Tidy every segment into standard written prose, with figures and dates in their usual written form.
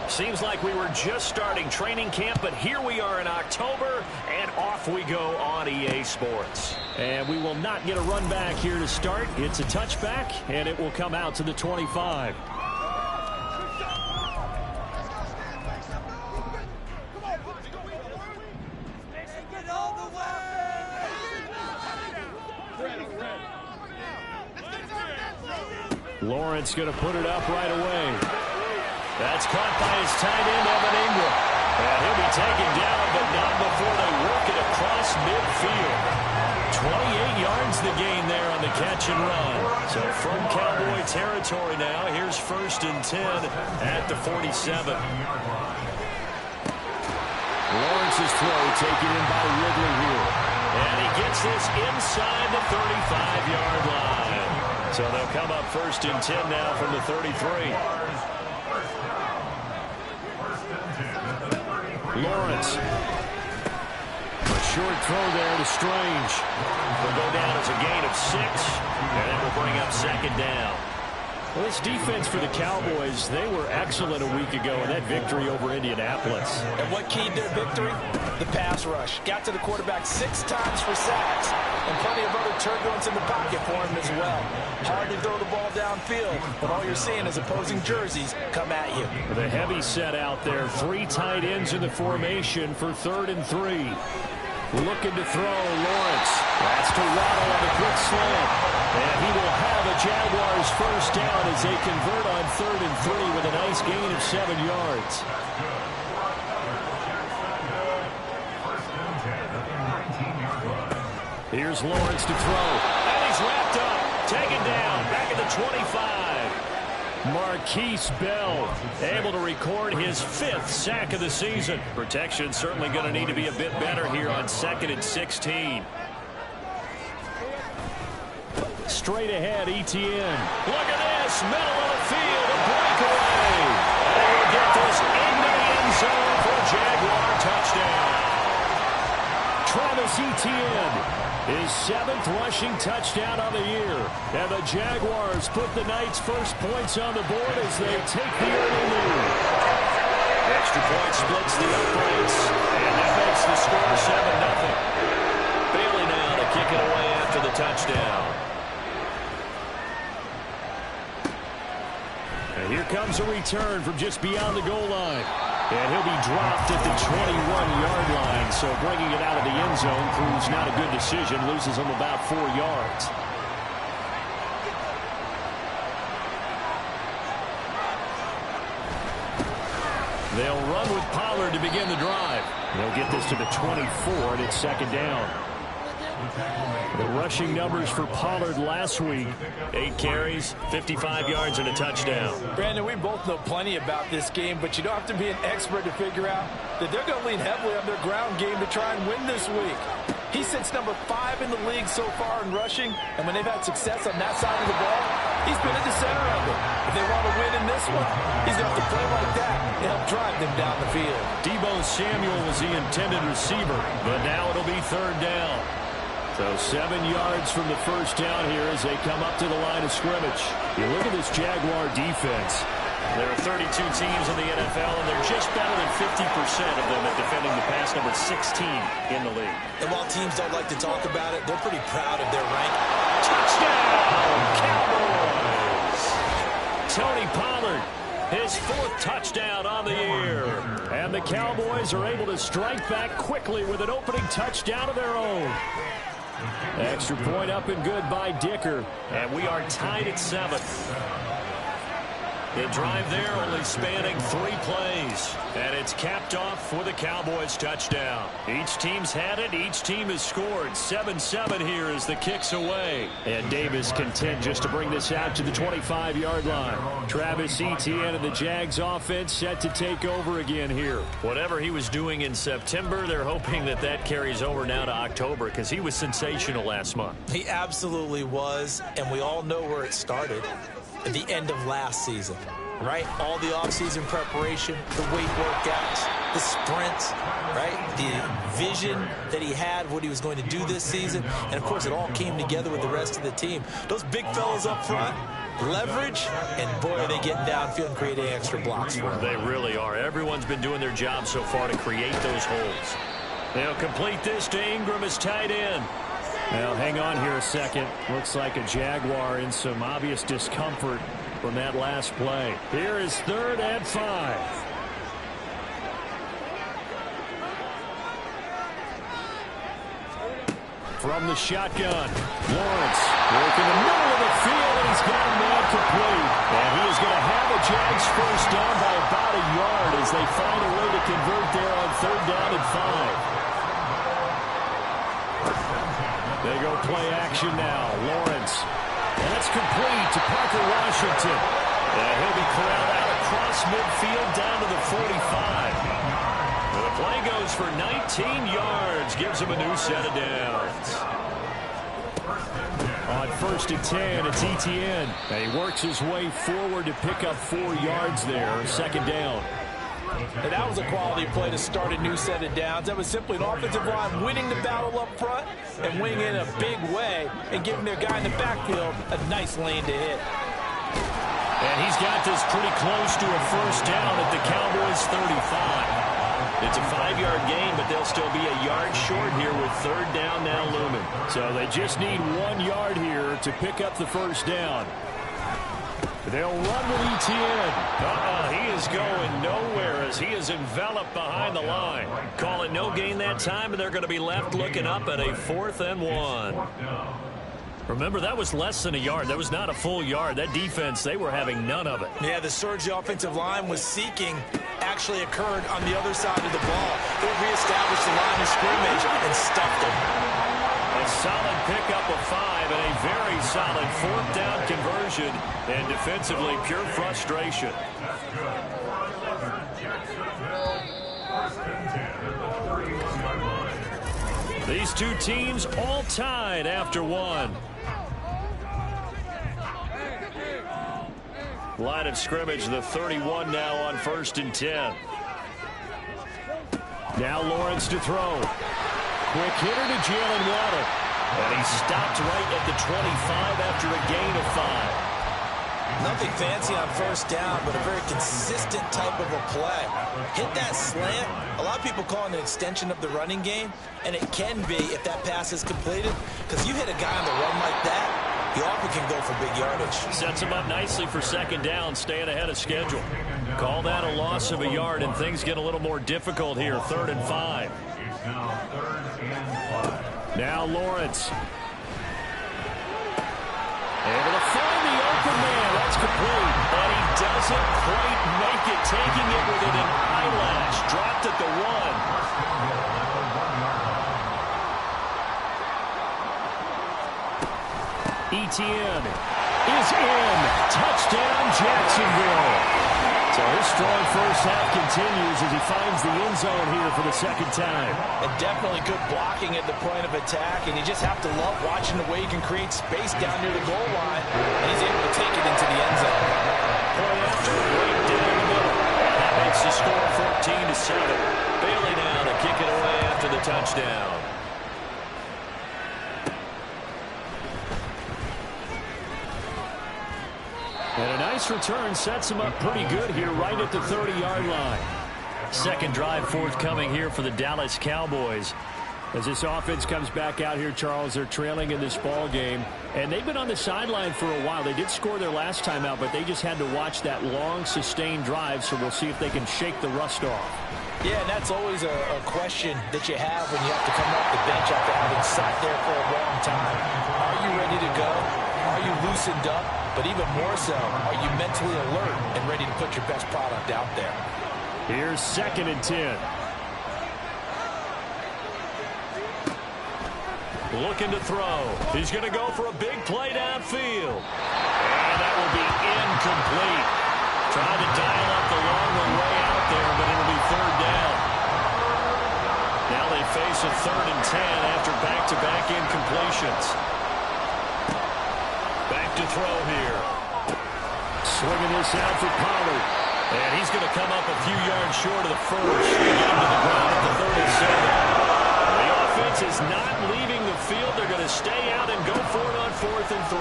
Seems like we were just starting training camp, but here we are in October, and off we go on EA Sports. And we will not get a run back here to start. It's a touchback, and it will come out to the 25. Lawrence going to put it up right away. That's caught by his tight end, Evan Ingram. And he'll be taken down, but not before they work it across midfield. 28 yards the gain there on the catch and run. So from Cowboy territory now, here's 1st and 10 at the 47. Lawrence's throw taken in by Ridley here. And he gets this inside the 35-yard line. So they'll come up 1st and 10 now from the 33. Lawrence. A short throw there to Strange. Will go down as a gain of 6. And it will bring up 2nd down. Well, this defense for the Cowboys, they were excellent a week ago in that victory over Indianapolis. And what keyed their victory? The pass rush. Got to the quarterback 6 times for sacks. And plenty of other turbulence in the pocket for him as well. Hard to throw the ball downfield, but all you're seeing is opposing jerseys come at you. The heavy set out there. 3 tight ends in the formation for 3rd and 3. Looking to throw, Lawrence. That's to Waddle on the quick slant. And he will have a Jaguars 1st down as they convert on 3rd and 3 with a nice gain of 7 yards. Here's Lawrence to throw. And he's wrapped up. Taken down. Back at the 25. Marquise Bell able to record his 5th sack of the season. Protection certainly going to need to be a bit better here on 2nd and 16. Straight ahead, Etienne. Look at this. Middle of the field. A breakaway. And they will get this into the end zone for a Jaguar touchdown. Travis Etienne. His 7th rushing touchdown on the year. And the Jaguars put the Knights' first points on the board as they take the early lead. Extra point splits the uprights. And that makes the score 7-0. Bailey now to kick it away after the touchdown. And here comes a return from just beyond the goal line. And he'll be dropped at the 21-yard line. So bringing it out of the end zone proves not a good decision. Loses him about 4 yards. They'll run with Pollard to begin the drive. They'll get this to the 24, and it's 2nd down. The rushing numbers for Pollard last week. 8 carries, 55 yards, and a touchdown. Brandon, we both know plenty about this game, but you don't have to be an expert to figure out that they're going to lean heavily on their ground game to try and win this week. He sits number 5 in the league so far in rushing, and when they've had success on that side of the ball, he's been at the center of it. If they want to win in this one, he's going to have to play like that and help drive them down the field. Deebo Samuel was the intended receiver, but now it'll be 3rd down. So 7 yards from the 1st down here as they come up to the line of scrimmage. You look at this Jaguar defense. There are 32 teams in the NFL, and they're just better than 50% of them at defending the pass, number 16 in the league. And while teams don't like to talk about it, they're pretty proud of their rank. Touchdown, Cowboys! Tony Pollard, his 4th touchdown on the year. And the Cowboys are able to strike back quickly with an opening touchdown of their own. Extra point up and good by Dicker. And we are tied at 7. The drive there only spanning 3 plays. And it's capped off for the Cowboys touchdown. Each team's had it. Each team has scored. 7-7 here as the kick's away. And Davis content just to bring this out to the 25-yard line. Travis Etienne and the Jags offense set to take over again here. Whatever he was doing in September, they're hoping that that carries over now to October because he was sensational last month. He absolutely was, and we all know where it started. At the end of last season, right? All the offseason preparation, the weight workouts, the sprints, right? The vision that he had, what he was going to do this season. And, of course, it all came together with the rest of the team. Those big fellas up front, leverage, and, boy, are they getting downfield and creating extra blocks for them. They really are. Everyone's been doing their job so far to create those holes. They'll complete this to Ingram as tight end. Now, hang on here a second. Looks like a Jaguar in some obvious discomfort from that last play. Here is 3rd and 5. From the shotgun, Lawrence working the middle of the field, and he's got a man complete. And he is going to have a Jags first down by about a yard as they find a way to convert there on 3rd down and 5. They go play action now. Lawrence. And that's complete to Parker Washington. And he'll be corralled out across midfield down to the 45. And the play goes for 19 yards. Gives him a new set of downs. On 1st and 10, it's Etienne. And he works his way forward to pick up 4 yards there. 2nd down. And that was a quality play to start a new set of downs. That was simply an offensive line winning the battle up front and winning in a big way and giving their guy in the backfield a nice lane to hit. And he's got this pretty close to a first down at the Cowboys' 35. It's a 5-yard gain, but they'll still be a yard short here with 3rd down now looming. So they just need 1 yard here to pick up the first down. They'll run with Etienne. He is going nowhere as he is enveloped behind the line. Call it no gain that time, and they're going to be left looking up at a 4th and 1. Remember, that was less than a yard. That was not a full yard. That defense, they were having none of it. Yeah, the surge the offensive line was seeking actually occurred on the other side of the ball. They reestablished the line of scrimmage and stuffed them. A solid pickup of 5 and a very solid 4th down conversion. And defensively, pure frustration. These two teams all tied after 1. Line of scrimmage, the 31 now on 1st and 10. Now Lawrence to throw. Quick hitter to Jalen Waddle. And he stopped right at the 25 after a gain of 5. Nothing fancy on 1st down, but a very consistent type of a play. Hit that slant. A lot of people call it an extension of the running game, and it can be if that pass is completed, because you hit a guy on the run like that, he often can go for big yardage. Sets him up nicely for 2nd down, staying ahead of schedule. Call that a loss of a yard, and things get a little more difficult here. 3rd and 5. Now Lawrence. Able to find the open man. That's complete. But he doesn't quite make it, taking it within an eyelash. Dropped at the 1. Etienne is in. Touchdown, Jacksonville. So his strong first half continues as he finds the end zone here for the 2nd time. And definitely good blocking at the point of attack, and you just have to love watching the way he can create space down near the goal line, and he's able to take it into the end zone. Point after right down the middle. That makes the score 14-7. Bailey now to kick it away after the touchdown. And a nice return sets him up pretty good here right at the 30-yard line. 2nd drive forthcoming here for the Dallas Cowboys. As this offense comes back out here, Charles, they're trailing in this ball game. And they've been on the sideline for a while. They did score their last time out, but they just had to watch that long, sustained drive, so we'll see if they can shake the rust off. Yeah, and that's always a question that you have when you have to come off the bench after having sat there for a long time. Are you ready to go? Are you loosened up? But even more so, are you mentally alert and ready to put your best product out there? Here's 2nd and 10. Looking to throw. He's going to go for a big play downfield. And that will be incomplete. Trying to dial up the long way out there, but it'll be 3rd down. Now they face a 3rd and 10 after back-to-back incompletions. Back to throw here. Swinging this out for Pollard. And he's going to come up a few yards short of the first. They get him to the ground at the 37. The offense is not leaving the field. They're going to stay out and go for it on 4th and 3.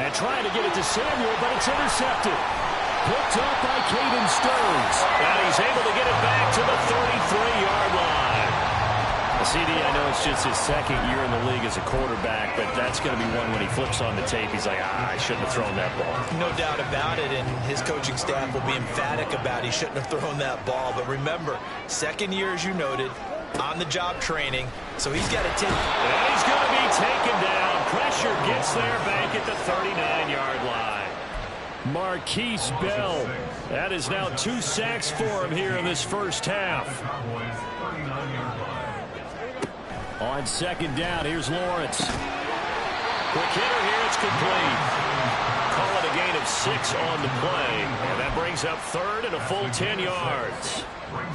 And trying to get it to Samuel, but it's intercepted. Picked up by Caden Stearns. And he's able to get it back to the 33-yard line. CD, I know it's just his second year in the league as a quarterback, but that's going to be one when he flips on the tape. He's like, I shouldn't have thrown that ball. No doubt about it, and his coaching staff will be emphatic about he shouldn't have thrown that ball. But remember, second year, as you noted, on-the-job training, so he's got to take. And he's going to be taken down. Pressure gets there back at the 39-yard line. Marquise Bell. That is now 2 sacks for him here in this first half. On 2nd down, here's Lawrence. Quick hitter here, it's complete. Call it a gain of 6 on the play. And that brings up 3rd and a full 10 yards.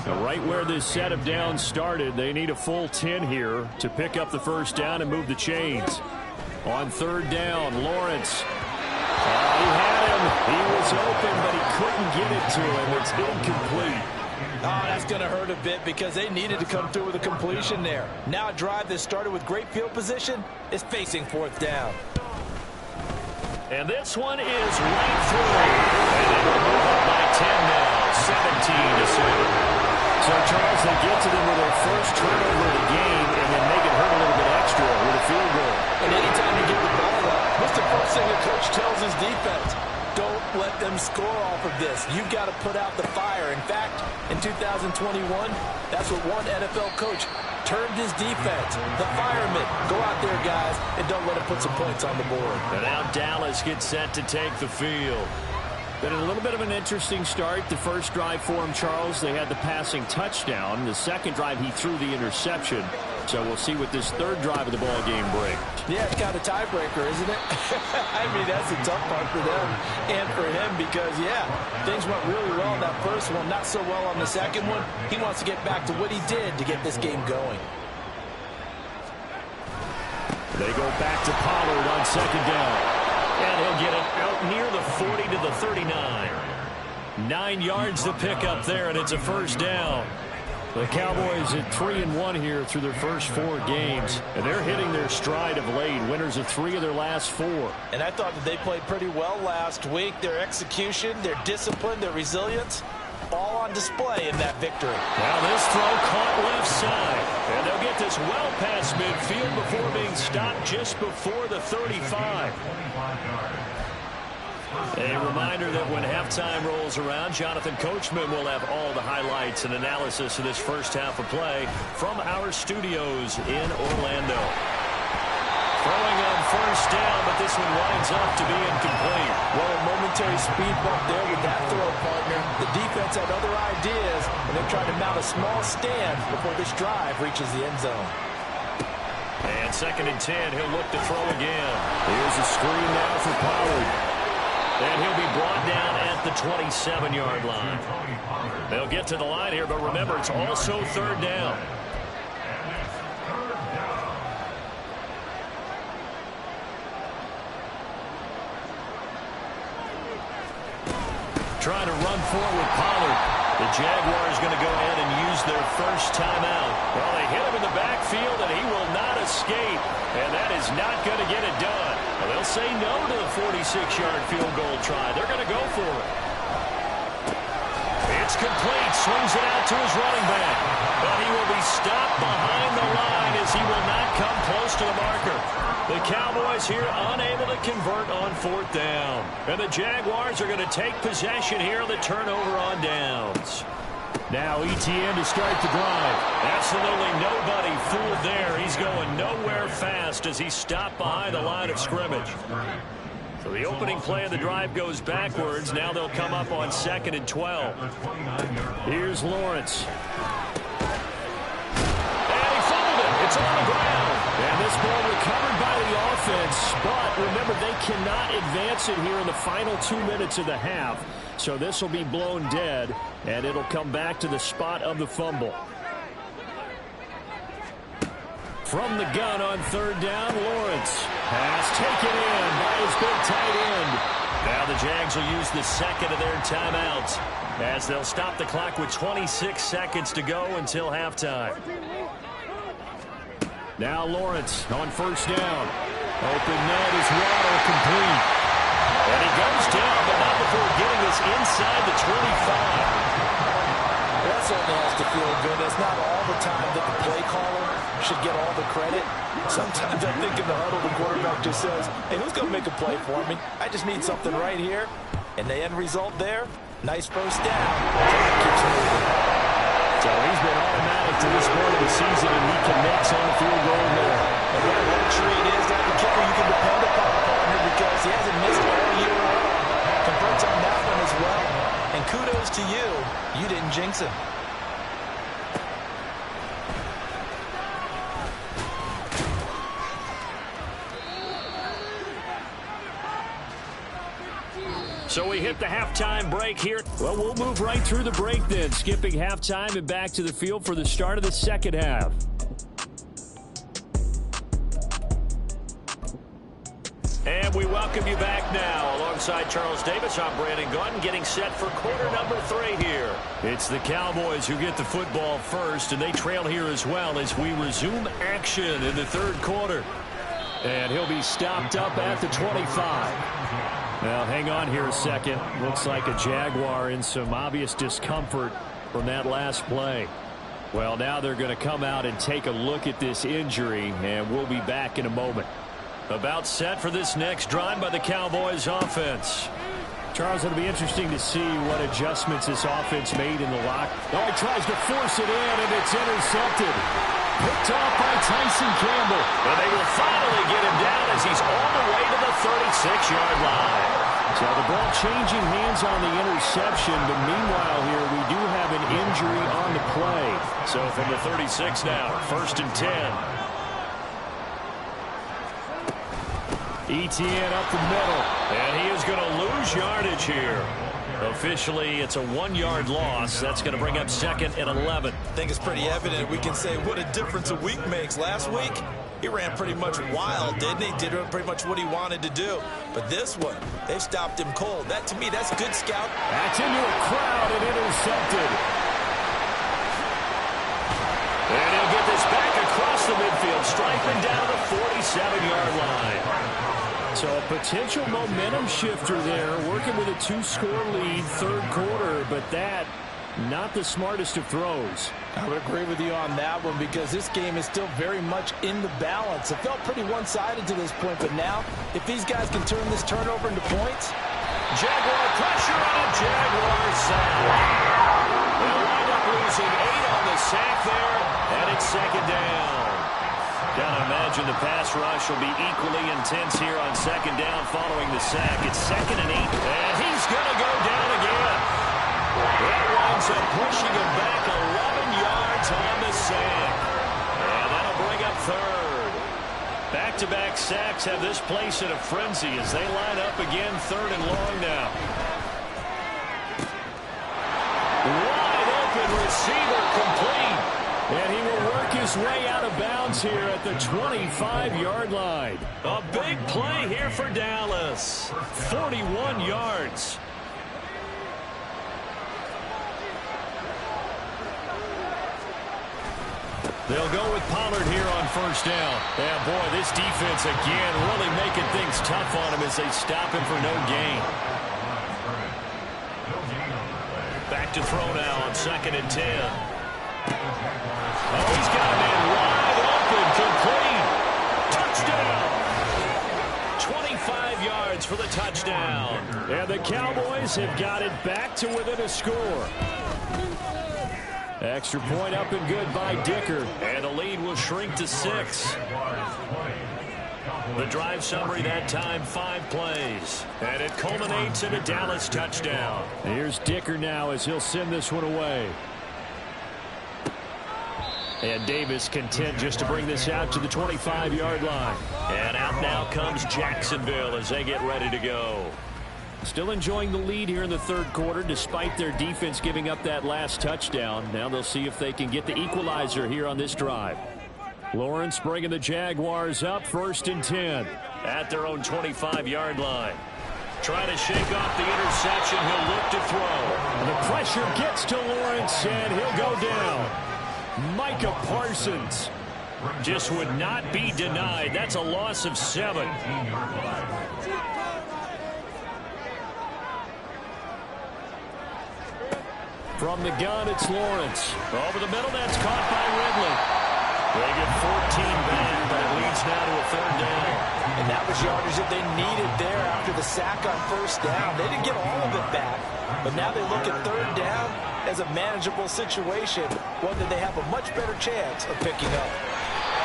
Now, right where this set of downs started, they need a full 10 here to pick up the first down and move the chains. On 3rd down, Lawrence. He had him. He was open, but he couldn't get it to him. It's incomplete. Oh, that's going to hurt a bit because they needed to come through with a completion there. Now a drive that started with great field position is facing 4th down. And this one is right through. And they will move up by 10 now, 17-7. So, Charles, they get to them with their first turnover of the game and then make it hurt a little bit extra with a field goal. And anytime you get the ball up, what's the first thing a coach tells his defense? Don't let them score off of this. You've got to put out the fire. In fact, in 2021, that's what one NFL coach termed his defense. The firemen. Go out there, guys, and don't let them put some points on the board. And now Dallas gets set to take the field. Been a little bit of an interesting start. The first drive for him, Charles, they had the passing touchdown. The second drive, he threw the interception. So we'll see what this third drive of the ball game brings. Yeah, it's kind of a tiebreaker, isn't it? I mean, that's a tough part for them and for him because, yeah, things went really well in that first one, not so well on the second one. He wants to get back to what he did to get this game going. They go back to Pollard on 2nd down. And he'll get it out near the 40 to the 39. 9 yards to pick up there, and it's a first down. The Cowboys at 3-1 here through their first 4 games, and they're hitting their stride of late. Winners of 3 of their last 4. And I thought that they played pretty well last week. Their execution, their discipline, their resilience, all on display in that victory. Now this throw caught left side, and they'll get this well past midfield before being stopped just before the 35. A reminder that when halftime rolls around, Jonathan Coachman will have all the highlights and analysis of this first half of play from our studios in Orlando. Throwing on first down, but this one winds up to be incomplete. Well, a momentary speed bump there with that throw, partner. The defense had other ideas, and they're trying to mount a small stand before this drive reaches the end zone. And 2nd and 10, he'll look to throw again. Here's a screen now for Pollard. And he'll be brought down at the 27-yard line. They'll get to the line here, but remember, it's also 3rd down. Trying to run forward with Pollard. The Jaguars going to go ahead and use their first timeout. Well, they hit him in the backfield, and he will not escape. And that is not going to get it done. Well, they'll say no to the 46-yard field goal try. They're going to go for it. It's complete. Swings it out to his running back. But he will be stopped behind the line as he will not come close to the marker. The Cowboys here unable to convert on 4th down. And the Jaguars are going to take possession here of the turnover on downs. Now ETN to start the drive. Absolutely nobody fooled there. He's going nowhere fast as he's stopped behind the line of scrimmage. So the opening play of the drive goes backwards. Now they'll come up on 2nd and 12. Here's Lawrence. And he fumbled it. It's on the ground. And this ball recovered by the offense. But remember, they cannot advance it here in the final 2 minutes of the half. So this will be blown dead, and it'll come back to the spot of the fumble. From the gun on 3rd down, Lawrence. Pass taken in by his big tight end. Now the Jags will use the second of their timeouts as they'll stop the clock with 26 seconds to go until halftime. Now Lawrence on first down. Open net is Waddle, complete. And he goes down, but not before getting us inside the 25. That certainly has to feel good. It's not all the time that the play caller should get all the credit. Sometimes I think in the huddle, the quarterback just says, hey, who's going to make a play for me? I just need something right here. And the end result there, nice first down. Keeps moving. So he's been automatic to this point of the season, and he connects on the field goal there. And what a luxury it is to have a kicker you can depend upon, partner, because he hasn't missed all year long. Congrats on that one as well. And kudos to you. You didn't jinx him. So we hit the halftime break here. Well, we'll move right through the break then, skipping halftime and back to the field for the start of the second half. And we welcome you back now. Alongside Charles Davis, I'm Brandon Gunn, getting set for quarter number 3 here. It's the Cowboys who get the football first, and they trail here as well as we resume action in the third quarter. And he'll be stopped up at the 25. Now, hang on here a second. Looks like a Jaguar in some obvious discomfort from that last play. Well, now they're going to come out and take a look at this injury, and we'll be back in a moment. About set for this next drive by the Cowboys offense. Charles, it'll be interesting to see what adjustments this offense made in the lock. Oh, he tries to force it in, and it's intercepted. Picked off by Tyson Campbell. And they will finally get him down as he's all the way to the 36-yard line. So the ball changing hands on the interception, but meanwhile here we do have an injury on the play. So from the 36 now, 1st and 10. Etienne up the middle. And he is going to lose yardage here. Officially, it's a 1-yard loss. That's going to bring up 2nd and 11. I think it's pretty evident. We can say what a difference a week makes. Last week, he ran pretty much wild, didn't he? Did pretty much what he wanted to do. But this one, they've stopped him cold. That, to me, that's good scout. That's into a crowd and intercepted. And he'll get this back across the midfield, striping down the 47-yard line. So a potential momentum shifter there, working with a 2-score lead, third quarter, but that, not the smartest of throws. I would agree with you on that one because this game is still very much in the balance. It felt pretty one-sided to this point, but now, if these guys can turn this turnover into points. Jaguar pressure on a Jaguar sack. They'll wind up losing 8 on the sack there, and it's 2nd down. Gotta imagine the pass rush will be equally intense here on 2nd down following the sack. It's 2nd and 8, and he's gonna go down again. That winds up pushing him back 11 yards on the sack. And that'll bring up 3rd. Back-to-back sacks have this place in a frenzy as they line up again 3rd and long now. Wide open receiver complete. And he will work his way out of bounds here at the 25-yard line. A big play here for Dallas. 41 yards. They'll go with Pollard here on first down. Yeah, boy, this defense again really making things tough on him as they stop him for no gain. Back to throw now on 2nd and 10. Oh, he's got a man wide open, complete. Touchdown. 25 yards for the touchdown. And the Cowboys have got it back to within a score. Extra point up and good by Dicker. And the lead will shrink to 6. The drive summary that time, 5 plays. And it culminates in a Dallas touchdown. Here's Dicker now as he'll send this one away. And Davis content just to bring this out to the 25-yard line. And out now comes Jacksonville as they get ready to go. Still enjoying the lead here in the third quarter despite their defense giving up that last touchdown. Now they'll see if they can get the equalizer here on this drive. Lawrence bringing the Jaguars up 1st and 10. At their own 25-yard line. Trying to shake off the interception. He'll look to throw. The pressure gets to Lawrence, and he'll go down. Micah Parsons just would not be denied. That's a loss of 7. From the gun, it's Lawrence. Over the middle, that's caught by Ridley. They get 14 back, but it leads now to a 3rd down. And that was yardage that they needed there after the sack on 1st down. They didn't get all of it back, but now they look at 3rd down as a manageable situation, one that they have a much better chance of picking up.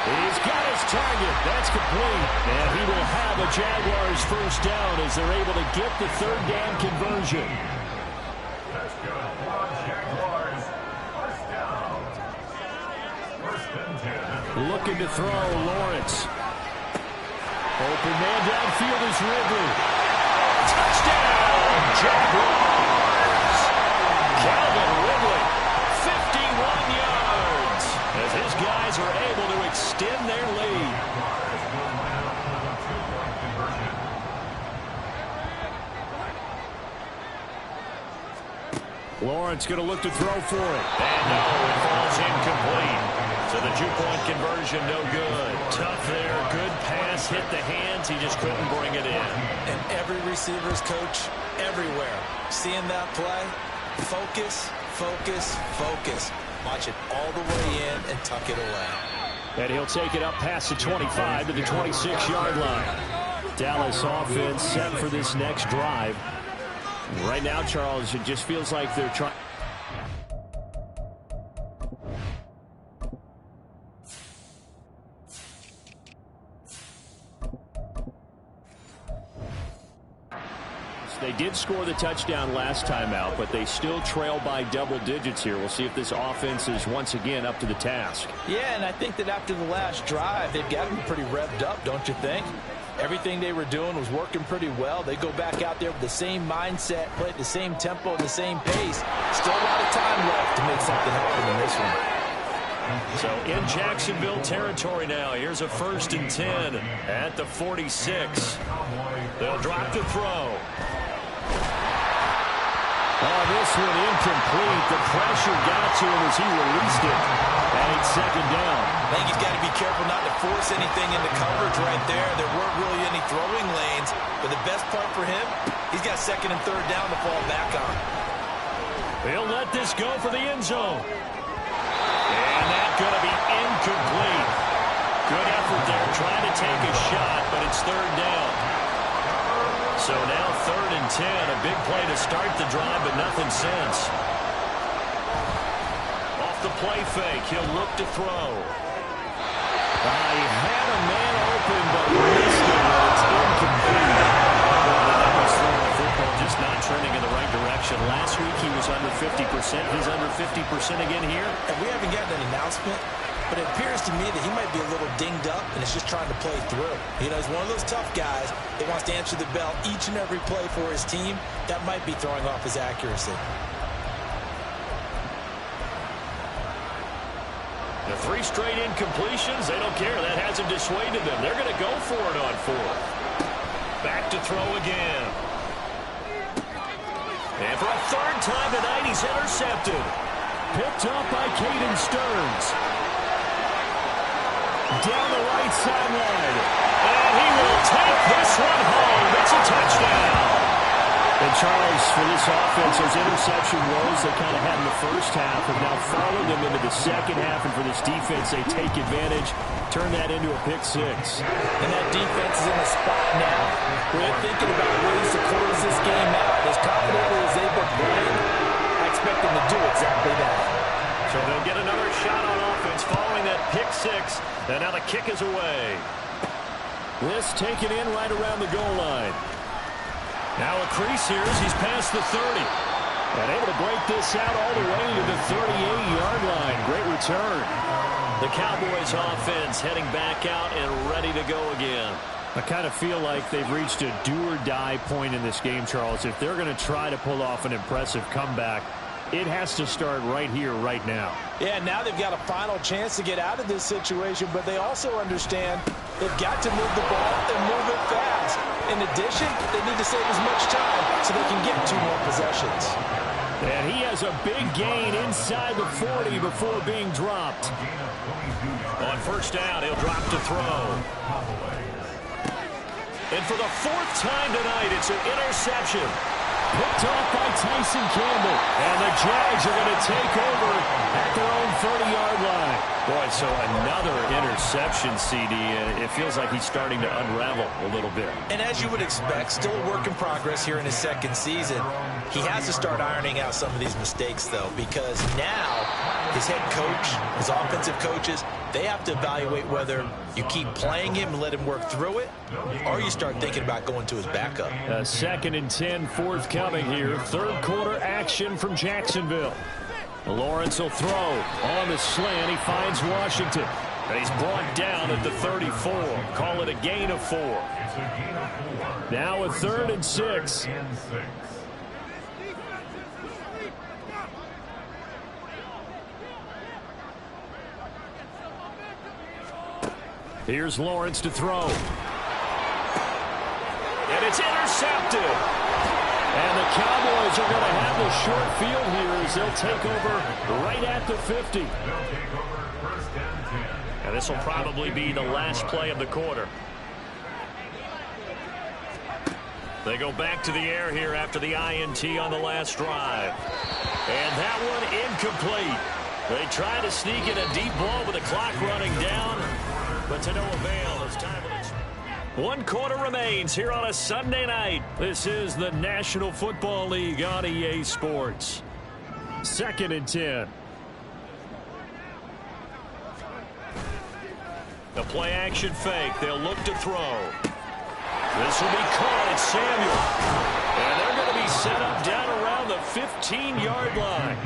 He's got his target. That's complete. And he will have a Jaguars 1st down as they're able to get the 3rd down conversion. Looking to throw, Lawrence. Open man downfield is Ridley. Touchdown, Jaguars! Calvin Ridley, 51 yards, as his guys are able to extend their lead. Lawrence going to look to throw for it. And no, it falls incomplete. So the 2-point conversion, no good. Tough there, good pass, hit the hands. He just couldn't bring it in. And every receiver's coach everywhere, seeing that play, focus, focus, focus. Watch it all the way in and tuck it away. And he'll take it up past the 25 to the 26-yard line. Dallas offense set for this next drive. Right now, Charles, it just feels like they're trying. They did score the touchdown last time out, but they still trail by double digits here. We'll see if this offense is once again up to the task. Yeah, and I think that after the last drive, they've got them pretty revved up, don't you think? Everything they were doing was working pretty well. They go back out there with the same mindset, play at the same tempo and the same pace. Still a lot of time left to make something happen in this one. So in Jacksonville territory now. Here's a 1st and 10 at the 46. They'll drop to throw. Oh, this one incomplete. The pressure got to him as he released it. And it's 2nd down. I think he's got to be careful not to force anything into coverage right there. There weren't really any throwing lanes. But the best part for him, he's got 2nd and 3rd down to fall back on. They'll let this go for the end zone. And that's going to be incomplete. Good effort there, trying to take a shot, but it's 3rd down. So now 3rd and 10, a big play to start the drive, but nothing since. Off the play fake, he'll look to throw. He had a man open, but missed it. It's incomplete. That was throwing football just not trending in the right direction. Last week he was under 50%. He's under 50% again here. And we haven't gotten an announcement, but it appears to me that he might be a little dinged up and is just trying to play through. You know, he's one of those tough guys that wants to answer the bell each and every play for his team. That might be throwing off his accuracy. The 3 straight incompletions, they don't care. That hasn't dissuaded them. They're going to go for it on 4th. Back to throw again. And for a 3rd time tonight, he's intercepted. Picked up by Caden Stearns. Down the right sideline. And he will take this one home. It's a touchdown. And Charles, for this offense, those interception woes they kind of had in the first half have now followed them into the second half. And for this defense, they take advantage, turn that into a pick 6. And that defense is in a spot now where they're thinking about ways to close this game out. As confidently as they've been playing, I expect them to do exactly that. So they'll get another shot on offense following that pick 6. And now the kick is away. This taken in right around the goal line. Now a crease here as he's past the 30. And able to break this out all the way to the 38-yard line. Great return. The Cowboys offense heading back out and ready to go again. I kind of feel like they've reached a do-or-die point in this game, Charles. If they're going to try to pull off an impressive comeback, it has to start right here, right now. Yeah, now they've got a final chance to get out of this situation, but they also understand they've got to move the ball and move it fast. lost. In addition, they need to save as much time so they can get 2 more possessions. And he has a big gain inside the 40 before being dropped. On first down, he'll drop to throw. And for the 4th time tonight, it's an interception. Picked off by Tyson Campbell. And the Jags are going to take over at their own 30-yard line. Boy, so another interception, CD, and it feels like he's starting to unravel a little bit. And as you would expect, still a work in progress here in his 2nd season. He has to start ironing out some of these mistakes, though, because now his head coach, his offensive coaches, they have to evaluate whether you keep playing him and let him work through it, or you start thinking about going to his backup. 2nd and 10 forthcoming here. 3rd quarter action from Jacksonville. Lawrence will throw on the slant. He finds Washington. And he's brought down at the 34. Call it a gain of 4. Now a 3rd and 6. Here's Lawrence to throw. And it's intercepted. And the Cowboys are going to have the short field here as they'll take over right at the 50. And this will probably be the last play of the quarter. They go back to the air here after the INT on the last drive. And that one incomplete. They try to sneak in a deep ball with the clock running down, but to no avail as time will expire. 1 quarter remains here on a Sunday night. This is the National Football League on EA Sports. 2nd and 10. The play action fake. They'll look to throw. This will be caught at Samuel. And they're going to be set up down around the 15-yard line.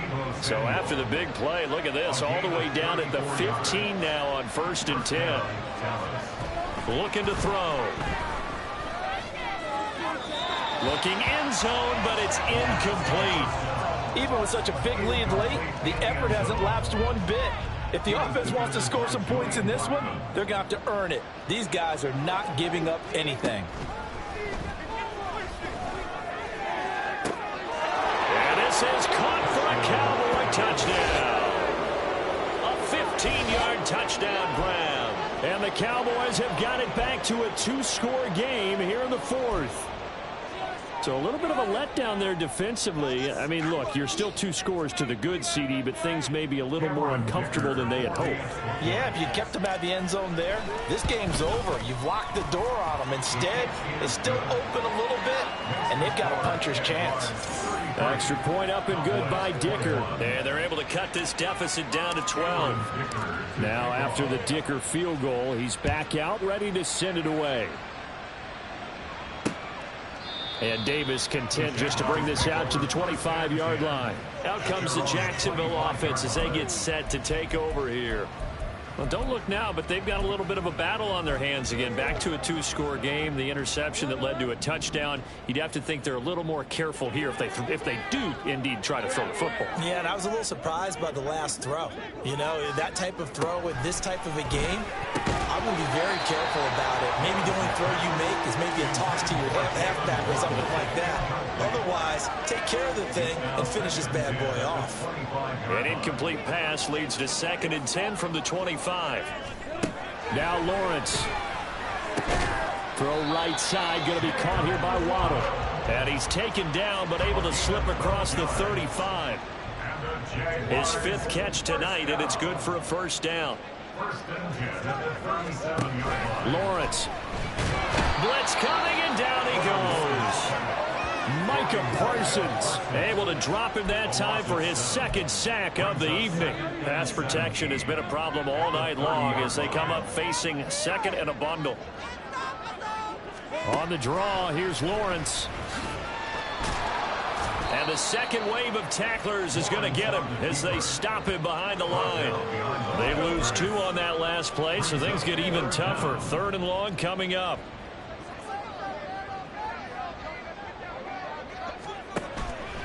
So after the big play, look at this, all the way down at the 15 now on 1st and 10. Looking to throw. Looking end zone, but it's incomplete. Even with such a big lead late, the effort hasn't lapsed one bit. If the offense wants to score some points in this one, they're going to have to earn it. These guys are not giving up anything. And this is caught for a Cowboy touchdown. A 15-yard touchdown grab. And the Cowboys have got it back to a 2-score game here in the 4th. So a little bit of a letdown there defensively. I mean, look, you're still 2 scores to the good, CD, but things may be a little more uncomfortable than they had hoped. Yeah, if you kept them out the end zone there, this game's over. You've locked the door on them. Instead, it's still open a little bit, and they've got a puncher's chance. Extra point up and good by Dicker. And they're able to cut this deficit down to 12. Now after the Dicker field goal, he's back out, ready to send it away. And Davis content just to bring this out to the 25-yard line. Out comes the Jacksonville offense as they get set to take over here. Well, don't look now, but they've got a little bit of a battle on their hands again. Back to a 2-score game. The interception that led to a touchdown. You'd have to think they're a little more careful here if they do indeed try to throw the football. Yeah, and I was a little surprised by the last throw. You know, that type of throw in this type of a game, I'm going to be very careful about it. Maybe the only throw you make is maybe a toss to your halfback or something like that. Otherwise, take care of the thing and finish this bad boy off. An incomplete pass leads to 2nd and 10 from the 25. Now Lawrence. Throw right side, going to be caught here by Waddle. And he's taken down, but able to slip across the 35. His 5th catch tonight, and it's good for a 1st down. Lawrence. Blitz coming, and down he goes. Micah Parsons able to drop him that time for his 2nd sack of the evening. Pass protection has been a problem all night long as they come up facing 2nd and a bundle. On the draw, here's Lawrence. And the 2nd wave of tacklers is going to get him as they stop him behind the line. They lose 2 on that last play, so things get even tougher. 3rd and long coming up.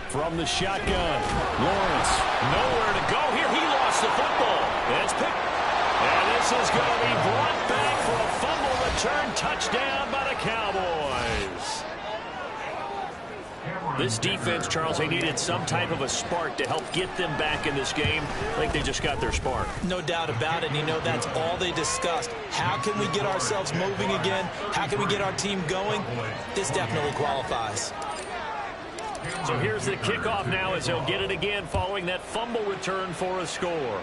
From the shotgun, Lawrence. Nowhere to go here. He lost the football. And it's picked. And this is going to be brought back for a fumble return touchdown by the Cowboys. This defense, Charles, they needed some type of a spark to help get them back in this game. I think they just got their spark. No doubt about it. And, you know, that's all they discussed. How can we get ourselves moving again? How can we get our team going? This definitely qualifies. So here's the kickoff now as he'll get it again following that fumble return for a score.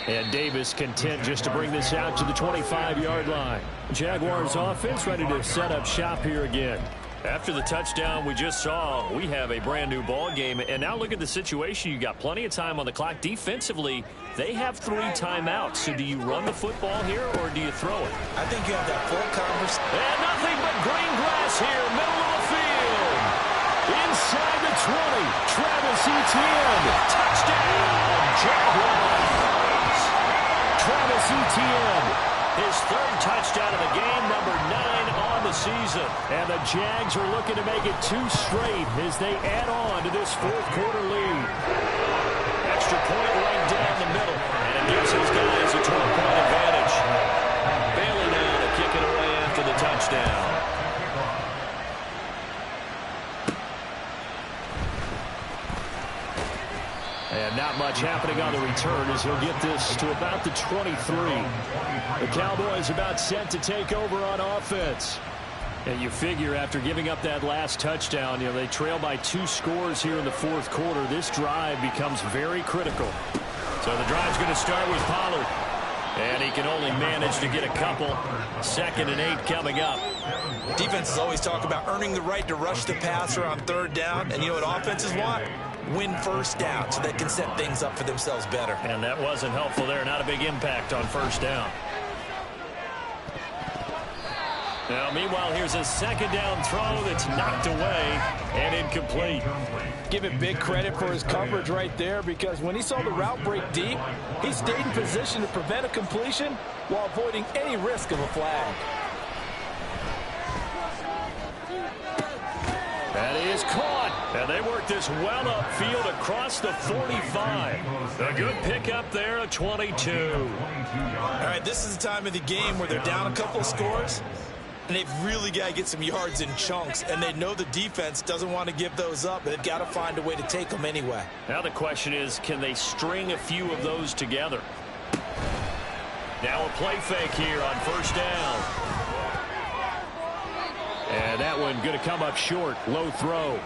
And Davis content just to bring this out to the 25-yard line. Jaguars offense ready to set up shop here again. After the touchdown we just saw, we have a brand new ball game. And now look at the situation. You got plenty of time on the clock. Defensively, they have 3 timeouts. So do you run the football here or do you throw it? I think you have that full conversation. And nothing but green grass here, middle of the field. Inside the 20, Travis Etienne. Touchdown, Jaguars. Travis Etienne, his 3rd touchdown of the game, number 9 on the season. And the Jags are looking to make it 2 straight as they add on to this 4th quarter lead. Extra point right down the middle. And it gives his guys a 12-point advantage. Bailey now to kick it away after the touchdown. And not much happening on the return as he'll get this to about the 23. The Cowboys about set to take over on offense. And you figure after giving up that last touchdown, you know, they trail by 2 scores here in the 4th quarter. This drive becomes very critical. So the drive's going to start with Pollard. And he can only manage to get a couple. 2nd and 8 coming up. Defenses always talk about earning the right to rush the passer on 3rd down. And you know what offenses want? Win 1st down so they can set things up for themselves better. And that wasn't helpful there. Not a big impact on 1st down. Now, meanwhile, here's a 2nd down throw that's knocked away and incomplete. Give him big credit for his coverage right there, because when he saw the route break deep, he stayed in position to prevent a completion while avoiding any risk of a flag. And he is caught. And they work this well upfield across the 45. A good pickup there, a 22. All right, this is the time of the game where they're down a couple of scores, and they've really got to get some yards in chunks, and they know the defense doesn't want to give those up, but they've got to find a way to take them anyway. Now the question is, can they string a few of those together? Now a play fake here on 1st down. And that one going to come up short. Low throw.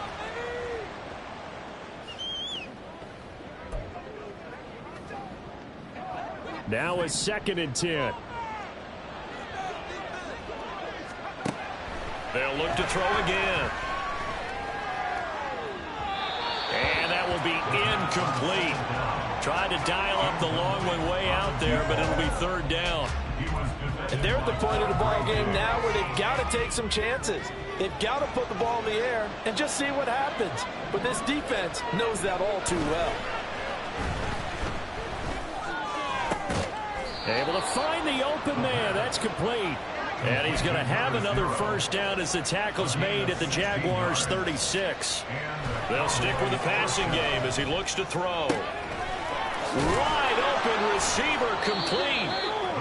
Now a 2nd and 10. They'll look to throw again. And that will be incomplete. Tried to dial up the long one way out there, but it'll be 3rd down. And they're at the point of the ball game now where they've got to take some chances. They've got to put the ball in the air and just see what happens. But this defense knows that all too well. Able to find the open man. That's complete. And he's going to have another 1st down as the tackle's made at the Jaguars' 36. They'll stick with the passing game as he looks to throw. Wide open receiver complete.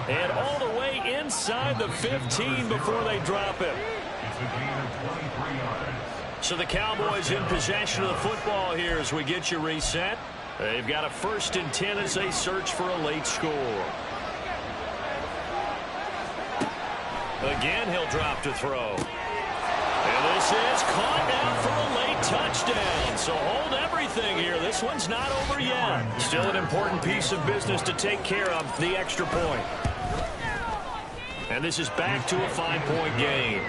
And all the way inside the 15 before they drop him. So the Cowboys in possession of the football here as we get you reset. They've got a 1st and 10 as they search for a late score. Again, he'll drop to throw. And this is caught now for a late touchdown. So hold everything here. This one's not over yet. Still an important piece of business to take care of, the extra point. And this is back to a 5-point game.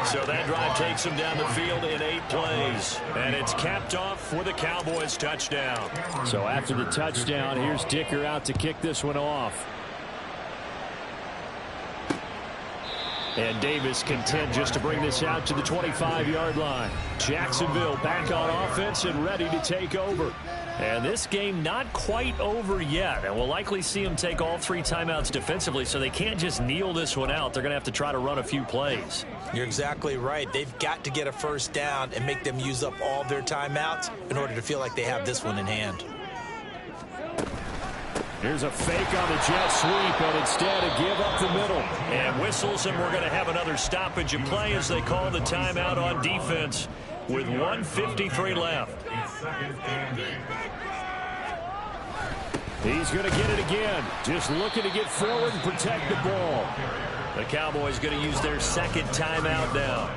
So that drive takes them down the field in 8 plays. And it's capped off with a Cowboys touchdown. So after the touchdown, here's Dicker out to kick this one off. And Davis content just to bring this out to the 25-yard line. Jacksonville back on offense and ready to take over. And this game not quite over yet. And we'll likely see them take all 3 timeouts defensively, so they can't just kneel this one out. They're going to have to try to run a few plays. You're exactly right. They've got to get a 1st down and make them use up all their timeouts in order to feel like they have this one in hand. Here's a fake on the jet sweep, and instead a give up the middle. And whistles, and we're going to have another stoppage of play as they call the timeout on defense with 1:53 left. He's going to get it again. Just looking to get forward and protect the ball. The Cowboys going to use their second timeout now,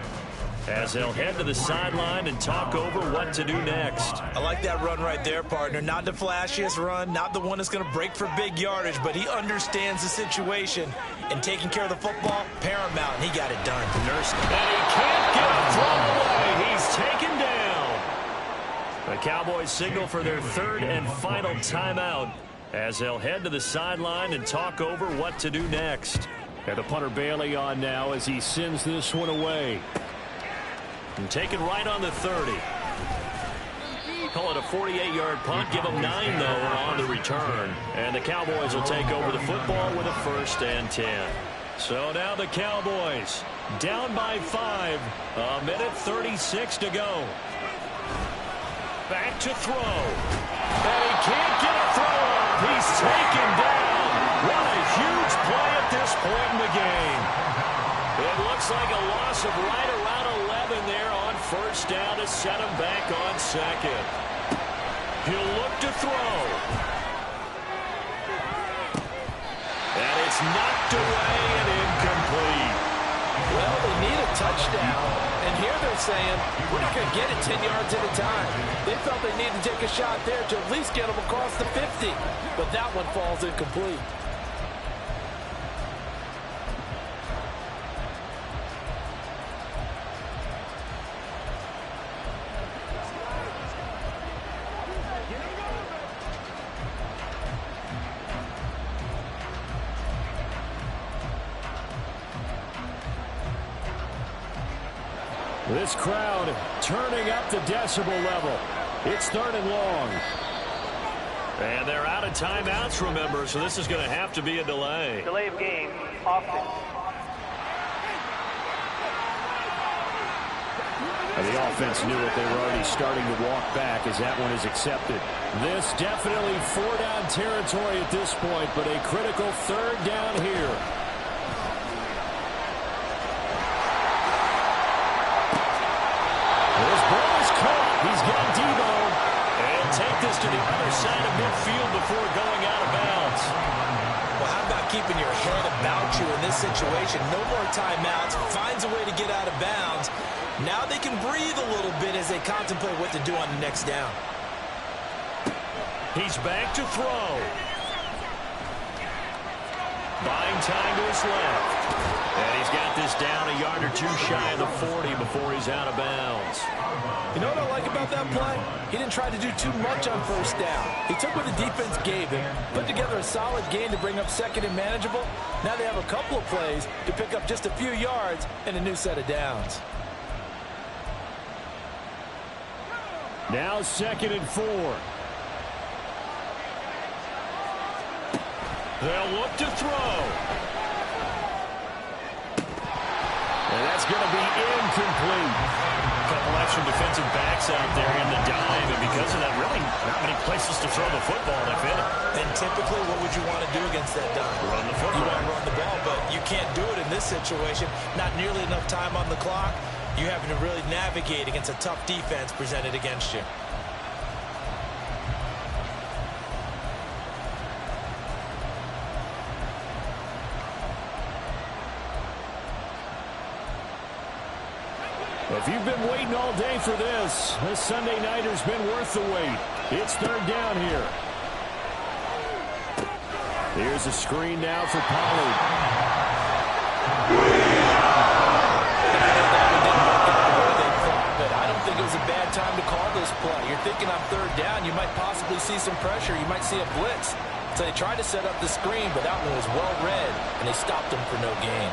as they'll head to the sideline and talk over what to do next. I like that run right there, partner. Not the flashiest run, not the one that's going to break for big yardage, but he understands the situation, and taking care of the football, paramount, and he got it done. Nursed it. And he can't get a throw away. He's taken down. The Cowboys signal for their third and final timeout, as they'll head to the sideline and talk over what to do next. And the punter Bailey on now as he sends this one away. And taken right on the 30. Call it a 48-yard punt. Give them 9, though, on the return. And the Cowboys will take over the football with a 1st and 10. So now the Cowboys down by 5. 1:36 to go. Back to throw. And he can't get a throw up. He's taken down. What a huge play at this point in the game. It looks like a loss of right around 11 there on 1st down to set him back on 2nd. He'll look to throw. And it's knocked away and incomplete. Well, they need a touchdown, and here they're saying, we're not going to get it 10 yards at a time. They felt they needed to take a shot there to at least get them across the 50, but that one falls incomplete. This crowd turning up the decibel level. It's 3rd and long. And they're out of timeouts, remember, so this is going to have to be a delay. Delay of game, offense. And the offense knew it. They were already starting to walk back as that one is accepted. This definitely 4-down territory at this point, but a critical 3rd down here. This ball is caught. He's got Debo. And take this to the other side of midfield before going out of bounds. Well, how about keeping your head about you in this situation? No more timeouts. Finds a way to get out of bounds. Now they can breathe a little bit as they contemplate what to do on the next down. He's back to throw. Buying time to his left. And he's got this down a yard or 2 shy of the 40 before he's out of bounds. You know what I like about that play? He didn't try to do too much on 1st down. He took what the defense gave him, put together a solid gain to bring up 2nd and manageable. Now they have a couple of plays to pick up just a few yards and a new set of downs. Now 2nd and 4. They'll look to throw. And that's going to be incomplete. A couple extra defensive backs out there in the dime, and because of that, really not many places to throw the football. And typically, what would you want to do against that dime? Run the football. You want to run the ball, but you can't do it in this situation. Not nearly enough time on the clock. You're having to really navigate against a tough defense presented against you. If you've been waiting all day for this Sunday nighter's been worth the wait. It's 3rd down here. Here's a screen now for Pollard. But I don't think it was a bad time to call this play. You're thinking on 3rd down, you might possibly see some pressure. You might see a blitz. So they tried to set up the screen, but that one was well read, and they stopped him for no gain.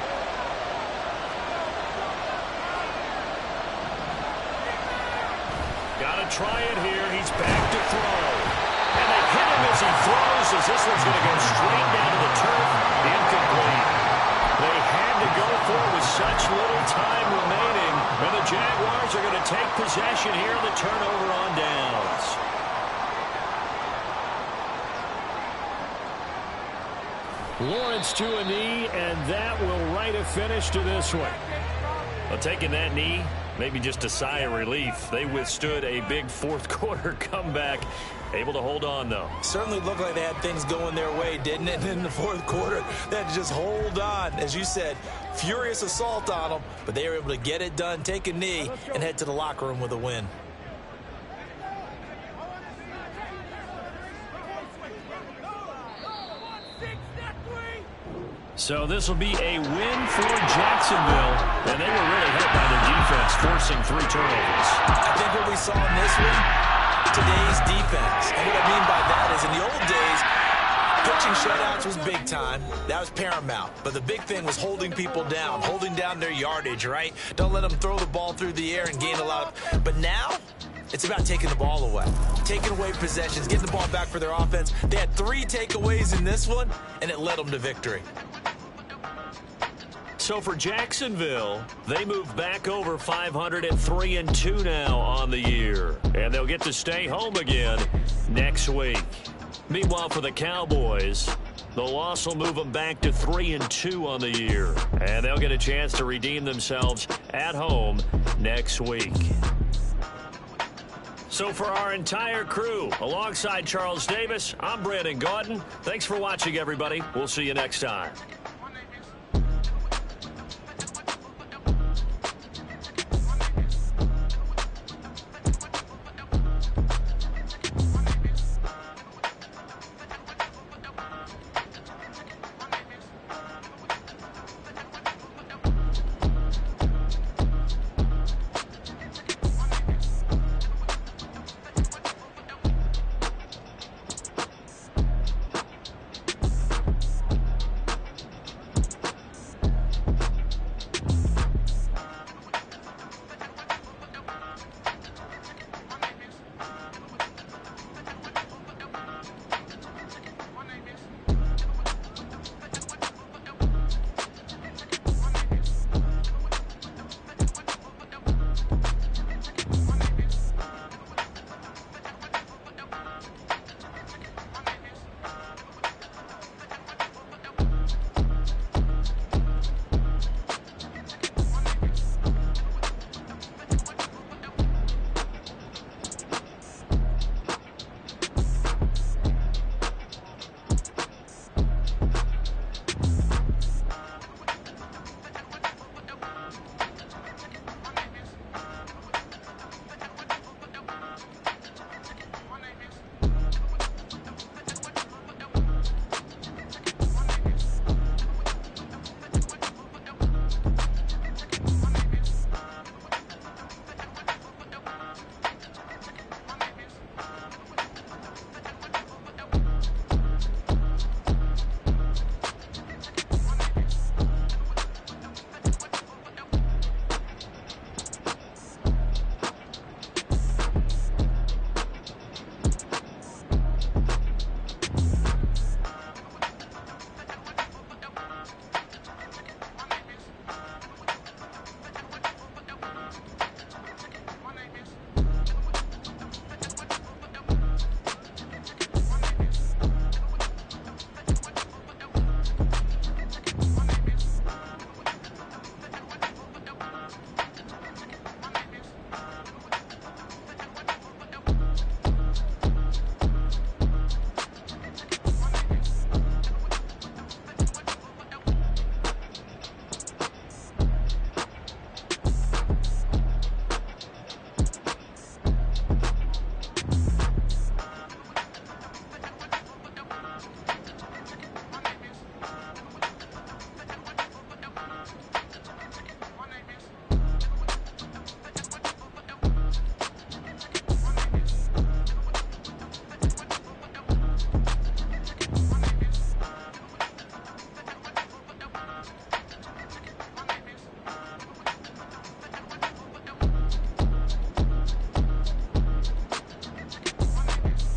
Try it here. He's back to throw. And they hit him as he throws, as this one's going to go straight down to the turf. Incomplete. They had to go for it with such little time remaining. And the Jaguars are going to take possession here on the turnover on downs. Lawrence to a knee, and that will write a finish to this one. Well, taking that knee, maybe just a sigh of relief. They withstood a big fourth-quarter comeback. Able to hold on, though. Certainly looked like they had things going their way, didn't it? And in the fourth quarter, they had to just hold on. As you said, furious assault on them, but they were able to get it done, take a knee, and head to the locker room with a win. So this will be a win for Jacksonville, and they were really hurt by their defense, forcing 3 turnovers. I think what we saw in this one, today's defense. And what I mean by that is in the old days, pitching shutouts was big time. That was paramount. But the big thing was holding people down, holding down their yardage, right? Don't let them throw the ball through the air and gain a lot of... But now, it's about taking the ball away, taking away possessions, getting the ball back for their offense. They had 3 takeaways in this one, and it led them to victory. So for Jacksonville, they move back over 500 at 3-2 now on the year. And they'll get to stay home again next week. Meanwhile, for the Cowboys, the loss will move them back to 3-2 on the year. And they'll get a chance to redeem themselves at home next week. So for our entire crew, alongside Charles Davis, I'm Brandon Gaudin. Thanks for watching, everybody. We'll see you next time.